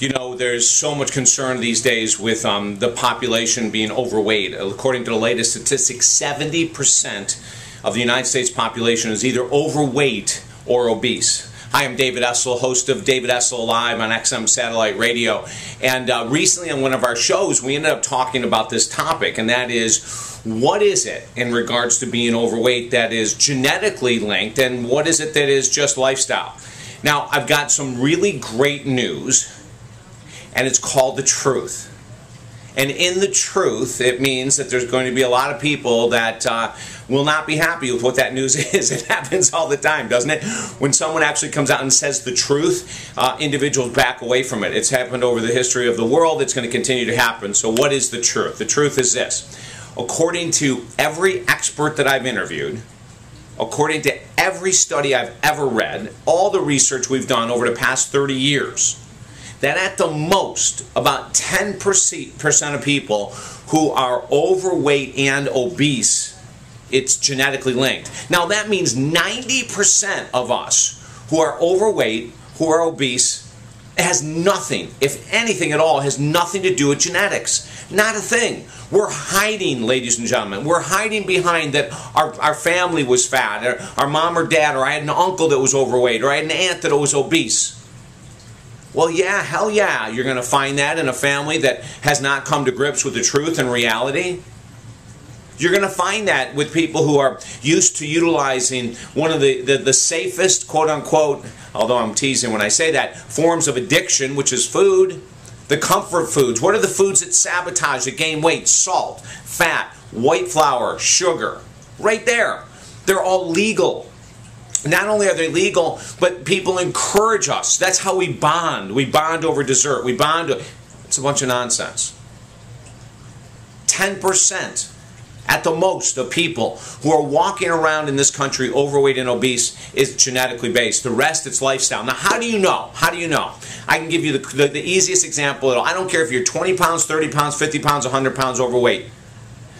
You know, there's so much concern these days with the population being overweight. According to the latest statistics, 70% of the United States population is either overweight or obese. Hi, I'm David Essel, host of David Essel Live on XM Satellite Radio. And recently on one of our shows, we ended up talking about this topic, and that is, what is it in regards to being overweight that is genetically linked, and what is it that is just lifestyle? Now, I've got some really great news, and it's called the truth. And in the truth, it means that there's going to be a lot of people that will not be happy with what that news is. It happens all the time, doesn't it? When someone actually comes out and says the truth, individuals back away from it. It's happened over the history of the world. It's going to continue to happen. So what is the truth? The truth is this. According to every expert that I've interviewed, according to every study I've ever read, all the research we've done over the past 30 years, that at the most, about 10% of people who are overweight and obese, it's genetically linked. Now that means 90% of us who are overweight, who are obese, has nothing, if anything at all, has nothing to do with genetics. Not a thing. We're hiding, ladies and gentlemen. We're hiding behind that our family was fat, or our mom or dad, or I had an uncle that was overweight, or I had an aunt that was obese. Well, yeah, hell yeah, you're going to find that in a family that has not come to grips with the truth and reality. You're going to find that with people who are used to utilizing one of the safest, quote-unquote, although I'm teasing when I say that, forms of addiction, which is food, the comfort foods. What are the foods that sabotage, that gain weight? Salt, fat, white flour, sugar. Right there. They're all legal. Not only are they legal, but people encourage us. That's how we bond. We bond over dessert. We bond. It's a bunch of nonsense. 10% at the most of people who are walking around in this country overweight and obese is genetically based. The rest, it's lifestyle. Now, how do you know? How do you know? I can give you the easiest example at all. I don't care if you're 20 pounds, 30 pounds, 50 pounds, 100 pounds overweight.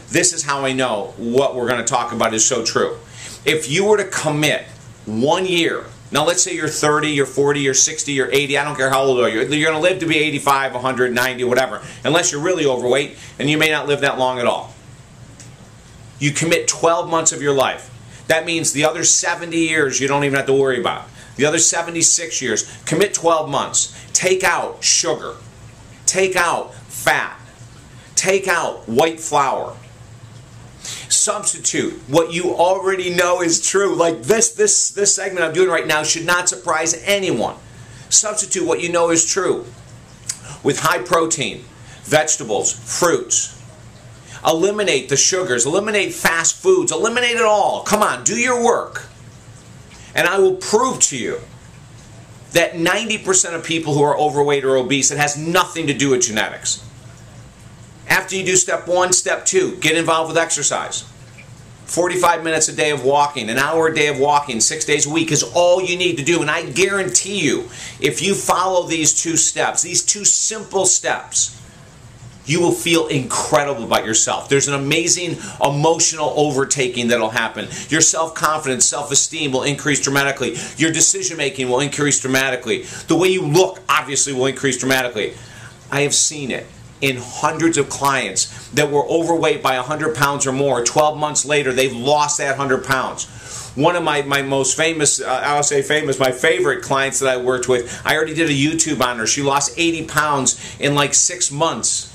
This is how I know what we're going to talk about is so true. If you were to commit 1 year. Now let's say you're 30, you're 40, you're 60, you're 80, I don't care how old you are. You're going to live to be 85, 100, 90, whatever. Unless you're really overweight, and you may not live that long at all. You commit 12 months of your life. That means the other 70 years you don't even have to worry about. The other 76 years, commit 12 months. Take out sugar. Take out fat. Take out white flour. Substitute what you already know is true. Like this segment I'm doing right now should not surprise anyone. Substitute what you know is true with high protein, vegetables, fruits. Eliminate the sugars, eliminate fast foods, eliminate it all. Come on, do your work. And I will prove to you that 90% of people who are overweight or obese, it has nothing to do with genetics. After you do step 1, step 2, get involved with exercise. 45 minutes a day of walking, an hour a day of walking, 6 days a week is all you need to do. And I guarantee you, if you follow these 2 steps, these 2 simple steps, you will feel incredible about yourself. There's an amazing emotional overtaking that will happen. Your self-confidence, self-esteem will increase dramatically. Your decision-making will increase dramatically. The way you look, obviously, will increase dramatically. I have seen it in hundreds of clients that were overweight by 100 pounds or more. 12 months later, they've lost that 100 pounds. One of my most famous, I'll say famous, my favorite clients that I worked with, I already did a YouTube on her. She lost 80 pounds in like 6 months.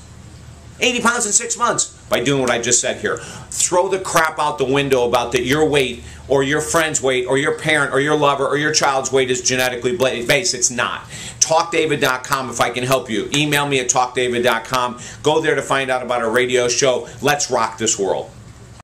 80 pounds in 6 months by doing what I just said here. Throw the crap out the window about that your weight or your friend's weight or your parent or your lover or your child's weight is genetically based. It's not. TalkDavid.com if I can help you. Email me at TalkDavid.com. Go there to find out about our radio show. Let's rock this world.